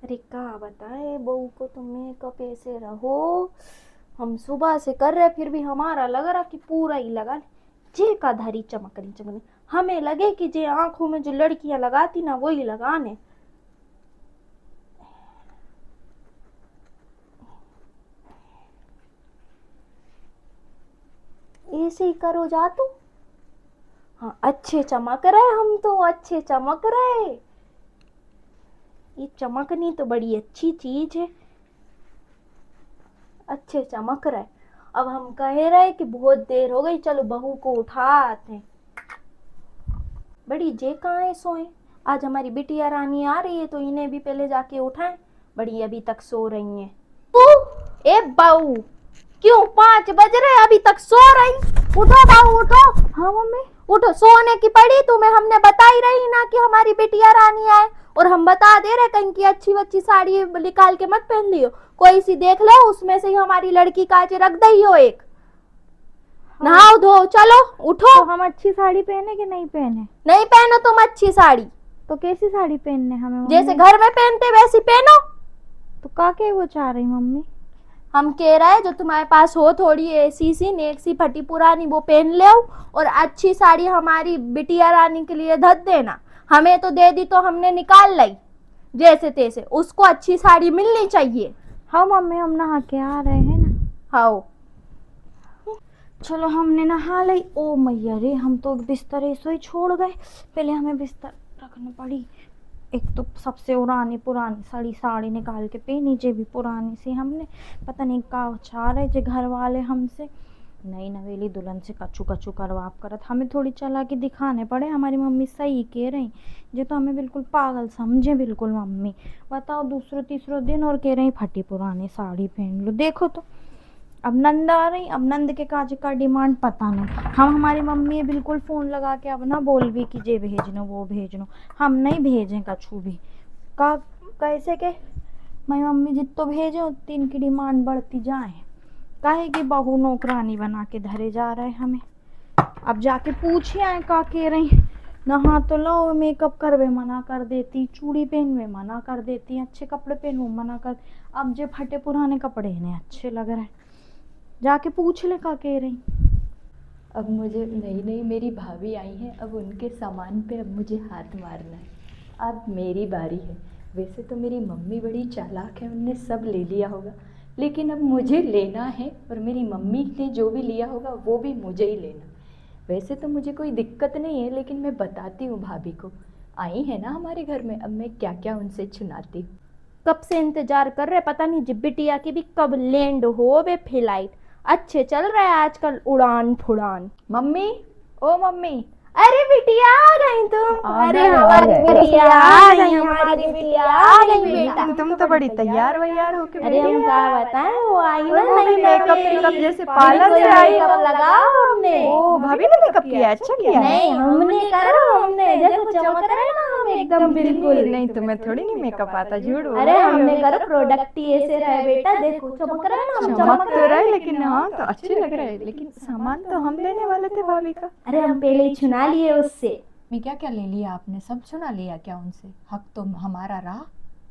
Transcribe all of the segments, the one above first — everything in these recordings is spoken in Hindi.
अरे क्या बताए बहू को, तुम मेकअप ऐसे रहो। हम सुबह से कर रहे फिर भी हमारा लग रहा कि पूरा ही लगा जे का धारी चमकनी चमकनी। हमें लगे कि जे आंखों में जो लड़कियां लगाती ना वही लगाने। ऐसे ही करो जा तू। हाँ अच्छे चमक रहे, हम तो अच्छे चमक रहे। ये चमकनी तो बड़ी अच्छी चीज है। अच्छे चमक रहे। अब हम कह रहे कि बहुत देर हो गई, चलो बहू को उठा आते हैं। बड़ी जे कहाँ है सोए। आज हमारी बिटिया रानी आ रही है तो इन्हें भी पहले जाके उठाएं। बड़ी अभी तक सो रही हैं। ए बहू, क्यों 5 बज रहे अभी तक सो रही? उठो बहू उठो। हाँ मम्मी। उठो, सोने की पड़ी तुम्हें, हमने बताई रही ना कि हमारी बिटिया रानी आए। और हम बता दे रहे कहीं की अच्छी बच्ची साड़ी निकाल के मत पहन लियो। कोई सी देख लो उसमें से ही हमारी लड़की का रख दई हो एक। हाँ। नहाओ धो चलो उठो। तो हम अच्छी साड़ी पहने कि नहीं पहने? नहीं पहनो तुम अच्छी साड़ी। तो कैसी साड़ी पहनने हमें? जैसे घर में पहनते वैसी पहनो। तो काके वो चाह रही मम्मी? हम कह रहे हैं जो तुम्हारे पास हो थोड़ी ऐसी सी नेक सी फटी पुरानी वो पहन ले और अच्छी साड़ी हमारी बिटिया रानी के लिए धत देना। हमें तो दे दी तो हमने निकाल ली जैसे तैसे, उसको अच्छी साड़ी मिलनी चाहिए। हाँ मम्मी, हम नहा के आ रहे हैं ना। हाँ चलो हमने नहा ली। ओ मैया रे, हम तो बिस्तर ऐसे ही छोड़ गए। पहले हमें बिस्तर रखना पड़ी। एक तो सबसे पुरानी साड़ी निकाल के पहनी, जे भी पुरानी सी हमने। पता नहीं का चाह रहे जे घर वाले हमसे। नई नवेली दुल्हन से कचू कचू करवा करत हमें थोड़ी चालाकी दिखाने पड़े। हमारी मम्मी सही कह रही, जो तो हमें बिल्कुल पागल समझे बिल्कुल मम्मी। बताओ दूसरो तीसरो दिन और कह रही फटी पुरानी साड़ी पहन लो। देखो तो अब नंद आ रही, अब नंद के काज का डिमांड पता नहीं। हम हमारी मम्मी बिल्कुल फोन लगा के अब ना बोल भी कि जे भेजनो वो भेजनो। हम नहीं भेजें कछु भी का कैसे के। मेरी मम्मी जितो भेजे उतनी इनकी डिमांड बढ़ती जाए। काहे कि बहू नौकरानी बना के धरे जा रहे हमें। अब जाके पूछे आए का कह रही। नहा तो लो, मेकअप करवे मना कर देती, चूड़ी पहनवे मना कर देती, अच्छे कपड़े पहनवे मना कर। अब जो फटे पुराने कपड़े इन्हें अच्छे लग रहे हैं। जाके पूछ ले का कह रही। अब मुझे नई नई मेरी भाभी आई हैं, अब उनके सामान पे अब मुझे हाथ मारना है। अब मेरी बारी है। वैसे तो मेरी मम्मी बड़ी चालाक है, उनने सब ले लिया होगा, लेकिन अब मुझे लेना है और मेरी मम्मी ने जो भी लिया होगा वो भी मुझे ही लेना। वैसे तो मुझे कोई दिक्कत नहीं है, लेकिन मैं बताती हूँ भाभी को। आई है ना हमारे घर में, अब मैं क्या क्या उनसे चुनाती हूँ। कब से इंतजार कर रहे, पता नहीं जी बिटिया की भी कब लैंड हो वे फ्लाइट। अच्छे चल रहे हैं आजकल उड़ान फुड़ान। मम्मी, ओ मम्मी। अरे बिटिया आ गई तुम। आ अरे गए, आ हमारी गए। बिटिया आ गई, हमारी बिटिया आ गई बेटा। तुम तो बड़ी तैयार वैयार होके अरे हम क्या बताएं, वो आई ना वो नई भी मेकअप टेकअप जैसे पार्लर से आई हो। लगाओ हमने। ओ भाभी ने मेकअप किया, अच्छा किया है। नहीं हमने करो, हमने देखो चमक रहे ना हम एकदम बिल्कुल। नहीं तुम्हें थोड़ी नहीं मेकअप आता, झूठ बोल अरे रहे हो। हमने करो, प्रोडक्ट ही ऐसे रहे बेटा, देखो चमक रहे ना हम, चमक तो रहे, लेकिन हाँ तो अच्छे लग रहे हैं, लेकिन सामान तो हम लेने वाले थे भाभी का। अरे हम पहले ही चुना लिए उससे। मैं क्या क्या ले लिया आपने, सब चुना लिया क्या उनसे? हक तो हमारा रहा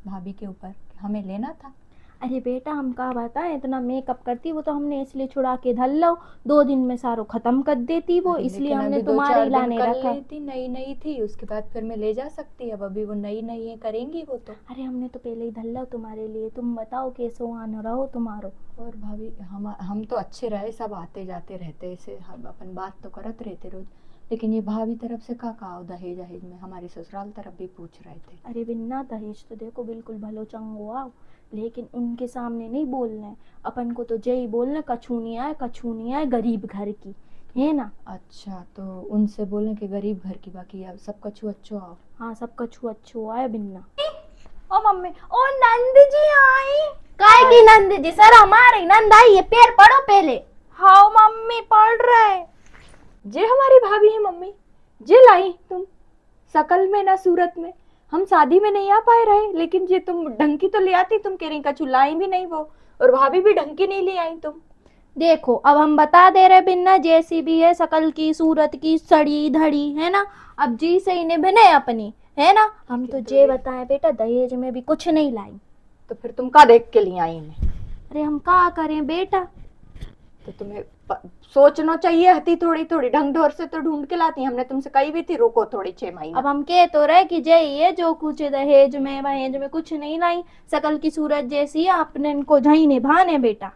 भाभी के ऊपर, हमें लेना था। अरे बेटा हम कहा बताएं, इतना मेकअप करती वो तो हमने इसलिए छुड़ा के धर लो, 2 दिन में सारो खत्म कर देती वो, इसलिए लेकिन हमने अभी तुम्हारे 2-4 दिन लाने कर रखा। लेती, नई नई थी, उसके बाद फिर मैं ले जा सकती। अब अभी वो नई नई है, करेंगी वो तो। अरे हमने तो पहले ही धर लो तुम्हारे लिए, तुम बताओ कैसे आना रहो तुम्हारो। और भाभी हम तो अच्छे रहे, सब आते जाते रहते ऐसे, हम अपन बात तो करत रहते रोज। लेकिन ये भाभी तरफ से का दहेज दहेज में हमारे ससुराल तरफ भी पूछ रहे थे। अरे बिन्ना दहेज तो देखो बिल्कुल भलो चंगो आओ, लेकिन उनके सामने नहीं बोलना है अपन को, तो जय बोलना कछूनी आए गरीब घर की है ना। अच्छा, तो उनसे बोलें कि गरीब घर की, बाकी अब सब कछु अच्छो आओ। हाँ सब कछु अच्छो आए बिन्ना। ओ मम्मी, ओ नंद जी आई। काय की नंद जी? सर हमारी नंद आई है, पैर पड़ो पहले। हाँ मम्मी पढ़ रहे। जे हमारी भाभी है मम्मी, जे लाई तुम, शकल में ना सूरत में। हम शादी में नहीं आ पाए रहे, लेकिन जे तुम ढंग की तो ले आती, तुम कह रही कछु लाई भी नहीं वो, और भाभी भी ढंग की नहीं ले आई तुम। देखो अब हम बता दे रहे बिन्ना, जैसी भी है शकल की सूरत की सड़ी धड़ी है ना, अब जी से इन्हें बने अपनी है ना। हम तो जे बताए बेटा, दहेज में भी कुछ नहीं लाई। तो फिर तुम का देख के लिए आई इन्हें? अरे हम क्या करें बेटा। तो तुम्हें सोचना चाहिए हती, थोड़ी थोड़ी ढंग ढोर से तो ढूंढ के लाती। हमने तुमसे कही भी थी रुको थोड़ी 6 महीना। अब हम कह तो रहे कि जे ये जो कुछ दहेज में वहेज में कुछ नहीं लाई, शकल की सूरत जैसी है, आपने इनको झई निभाने बेटा।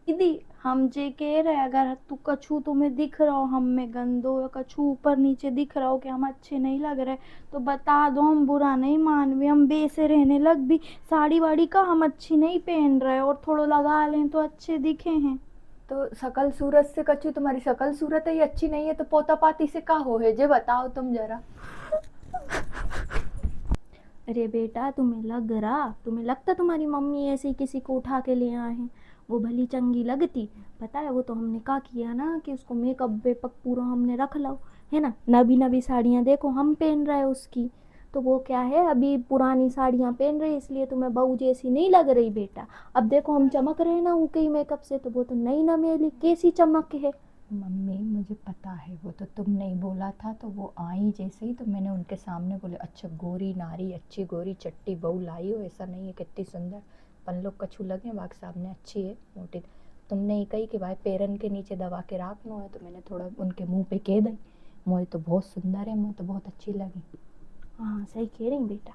दीदी हम जे कह रहे, अगर तू कछू तुम्हें दिख रहा हो हम में गंदो या कछू ऊपर नीचे दिख रहा हो कि हम अच्छे नहीं लग रहे, तो बता दो, हम बुरा नहीं मानवे। हम बेसे रहने लग भी, साड़ी वाड़ी का हम अच्छी नहीं पहन रहे और थोड़ा लगा लें तो अच्छे दिखे हैं। तो शकल सूरत से कछु तुम्हारी शकल सूरत ही अच्छी नहीं है तो पोता पाती से का हो है, जे बताओ तुम जरा। अरे बेटा तुम्हें लग रहा, तुम्हें लगता तुम्हारी मम्मी ऐसे ही किसी को उठा के ले आए हैं? वो भली चंगी लगती। पता है वो तो हमने क्या किया ना कि उसको मेकअप वेकअप पूरा हमने रख लो, है ना। नवी नवी साड़ियाँ देखो हम पहन रहे हैं उसकी, तो वो क्या है अभी पुरानी साड़ियाँ पहन रही, इसलिए तुम्हें बहू जैसी नहीं लग रही बेटा। अब देखो हम चमक रहे हैं ना उनके मेकअप से, तो वो तो नई नवेली कैसी चमक है। मम्मी मुझे पता है, वो तो तुम नहीं बोला था, तो वो आई जैसे ही तो मैंने उनके सामने बोले अच्छा गोरी नारी, अच्छी गोरी चट्टी बहू लाई हो, ऐसा नहीं है कितनी सुंदर पन लोग कछू लगे वाक सामने अच्छी है मोटी। तुमने ही कही कि भाई पैरन के नीचे दबा के राख नो है, तो मैंने थोड़ा उनके मुंह पे कह दी, मुझे तो बहुत सुंदर है, मुझे तो बहुत अच्छी लगी। हाँ सही कह रही बेटा।